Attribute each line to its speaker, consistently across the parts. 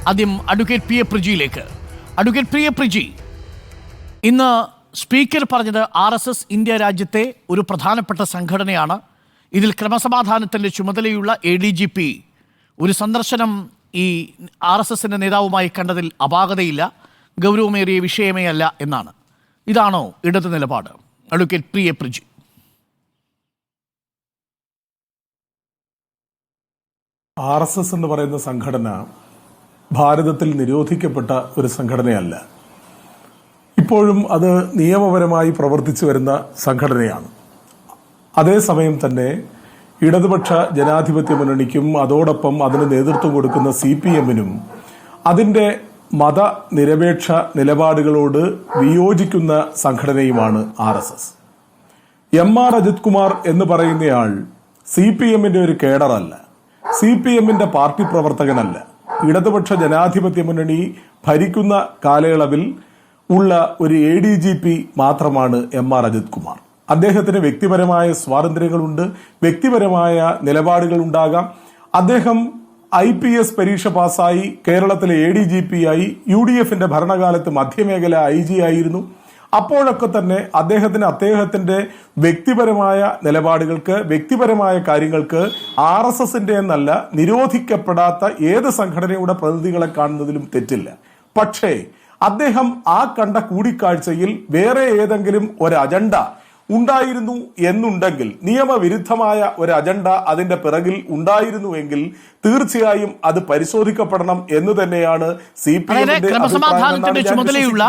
Speaker 1: ആദ്യം advocate P A പ്രിജിയിലേക്ക്. Advocate P A Priji, ഇന്ന് സ്പീക്കർ പറഞ്ഞത് RSS ഇന്ത്യ രാജ്യത്തെ ഒരു പ്രധാനപ്പെട്ട സംഘടനയാണ്. ഇതിൽ ക്രമസമാധാനത്തിൻ്റെ ചുമതലയുള്ള ADGP ഒരു സന്ദർശനം ഈ RSSൻ്റെ നേതാവുമായി കണ്ടതിൽ അപാകതയില്ല, ഗൗരവമേറിയ വിഷയമേ അല്ല എന്നാണ്. ഇതാണോ ഇടത് നിലപാട്? Advocate P A Priji.
Speaker 2: RSS എന്ന് പറയുന്ന സംഘടന ഭാരതത്തിൽ നിരോധിക്കപ്പെട്ട ഒരു സംഘടനയല്ല. ഇപ്പോഴും അത് നിയമപരമായി പ്രവർത്തിച്ചു വരുന്ന സംഘടനയാണ്. അതേസമയം തന്നെ ഇടതുപക്ഷ ജനാധിപത്യ മുന്നണിക്കും അതോടൊപ്പം അതിന് നേതൃത്വം കൊടുക്കുന്ന CPM-നും അതിന്റെ മതനിരപേക്ഷ നിലപാടുകളോട് വിയോജിക്കുന്ന സംഘടനയുമാണ് RSS. MR അജിത് കുമാർ എന്ന് പറയുന്നയാൾ CPM-ന്റെ ഒരു കേഡറല്ല, CPM-ന്റെ പാർട്ടി പ്രവർത്തകനല്ല. ഇടതുപക്ഷ ജനാധിപത്യ മുന്നണി ഭരിക്കുന്ന കാലയളവിൽ ഉള്ള ഒരു ADGP മാത്രമാണ് MR അജിത് കുമാർ. അദ്ദേഹത്തിന് വ്യക്തിപരമായ സ്വാതന്ത്ര്യങ്ങളുണ്ട്, വ്യക്തിപരമായ നിലപാടുകൾ ഉണ്ടാകാം. അദ്ദേഹം IPS പരീക്ഷ പാസ്സായി കേരളത്തിലെ ADGP ആയി, UDF-ന്റെ ഭരണകാലത്ത് മധ്യമേഖല IG ആയിരുന്നു. അപ്പോഴൊക്കെ തന്നെ അദ്ദേഹത്തിന്റെ വ്യക്തിപരമായ നിലപാടുകൾക്ക്, വ്യക്തിപരമായ കാര്യങ്ങൾക്ക് RSS-ന്റെ എന്നല്ല, നിരോധിക്കപ്പെടാത്ത ഏത് സംഘടനയുടെ പ്രതിനിധികളെ കാണുന്നതിലും തെറ്റില്ല. പക്ഷേ അദ്ദേഹം ആ കണ്ട കൂടിക്കാഴ്ചയിൽ വേറെ ഏതെങ്കിലും ഒരു അജണ്ട ഉണ്ടായിരുന്നു എന്നുണ്ടെങ്കിൽ, നിയമവിരുദ്ധമായ ഒരു അജണ്ട അതിന്റെ പിറകിൽ ഉണ്ടായിരുന്നുവെങ്കിൽ തീർച്ചയായും അത് പരിശോധിക്കപ്പെടണം എന്ന് തന്നെയാണ്
Speaker 1: ക്രമസമാധാനത്തിന്റെ ചുമതലയുള്ള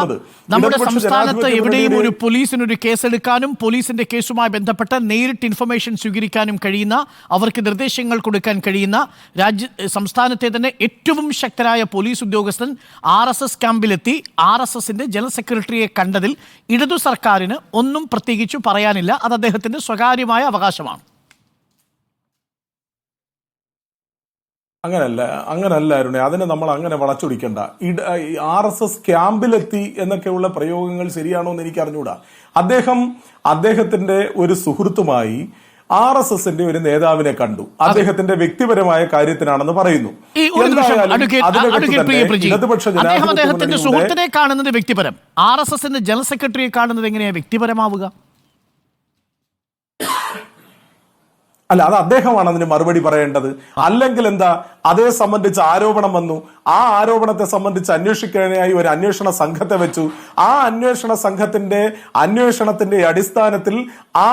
Speaker 1: നമ്മുടെ സംസ്ഥാനത്ത് എവിടെയും ഒരു പോലീസിനൊരു കേസെടുക്കാനും പോലീസിന്റെ കേസുമായി ബന്ധപ്പെട്ട് നേരിട്ട് ഇൻഫർമേഷൻ സ്വീകരിക്കാനും കഴിയുന്ന, അവർക്ക് നിർദ്ദേശങ്ങൾ കൊടുക്കാൻ കഴിയുന്ന സംസ്ഥാനത്തെ തന്നെ ഏറ്റവും ശക്തരായ പോലീസ് ഉദ്യോഗസ്ഥൻ RSS ക്യാമ്പിലെത്തി RSS-ന്റെ ജനറൽ സെക്രട്ടറിയെ കണ്ടതിൽ ഇടതു സർക്കാരിന് ഒന്നും പ്രത്യേകിച്ച് പറയാനില്ല. അത് അദ്ദേഹത്തിന്റെ സ്വകാര്യമായ അവകാശമാണ്.
Speaker 2: അങ്ങനല്ല അരുണേ, അതിനെ നമ്മൾ അങ്ങനെ വളച്ചൊടിക്കണ്ട. RSS ക്യാമ്പിലെത്തി എന്നൊക്കെയുള്ള പ്രയോഗങ്ങൾ ശരിയാണോ എന്ന് എനിക്ക് അറിഞ്ഞൂടാ. അദ്ദേഹത്തിന്റെ ഒരു സുഹൃത്തുമായി RSS-ന്റെ ഒരു നേതാവിനെ കണ്ടു, അദ്ദേഹത്തിന്റെ വ്യക്തിപരമായ കാര്യത്തിനാണെന്ന് പറയുന്നു.
Speaker 1: അദ്ദേഹത്തിന്റെ സുഹൃത്തിനെ കാണുന്നത് വ്യക്തിപരം, RSS-ന്റെ ജനറൽ സെക്രട്ടറിയെ കാണുന്നത് എങ്ങനെയാ വ്യക്തിപരമാവുക?
Speaker 2: അല്ല, അത് അദ്ദേഹമാണ് അതിന് മറുപടി പറയേണ്ടത്. അല്ലെങ്കിൽ എന്താ, അതേ സംബന്ധിച്ച് ആരോപണം വന്നു, ആ ആരോപണത്തെ സംബന്ധിച്ച് അന്വേഷിക്കാനായി ഒരു അന്വേഷണ സംഘത്തെ വെച്ചു. ആ അന്വേഷണ സംഘത്തിന്റെ അന്വേഷണത്തിന്റെ അടിസ്ഥാനത്തിൽ ആ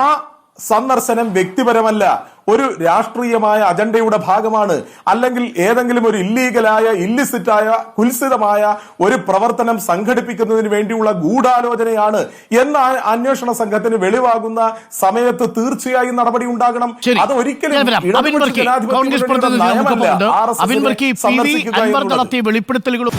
Speaker 2: സന്ദർശനം വ്യക്തിപരമല്ല, ഒരു രാഷ്ട്രീയമായ അജണ്ടയുടെ ഭാഗമാണ്. അല്ലെങ്കിൽ ഏതെങ്കിലും ഒരു ഇല്ലീഗലായ, ഇല്ലിസിറ്റായ, കുൽസിതമായ ഒരു പ്രവർത്തനം സംഘടിപ്പിക്കുന്നതിന് വേണ്ടിയുള്ള ഗൂഢാലോചനയാണ് എന്ന അന്വേഷണ സംഘത്തിന് വെളിവാകുന്ന സമയത്ത് തീർച്ചയായും നടപടി ഉണ്ടാകണം. അത് ഒരിക്കലും
Speaker 1: നടത്തിയ വെളിപ്പെടുത്തലുകളും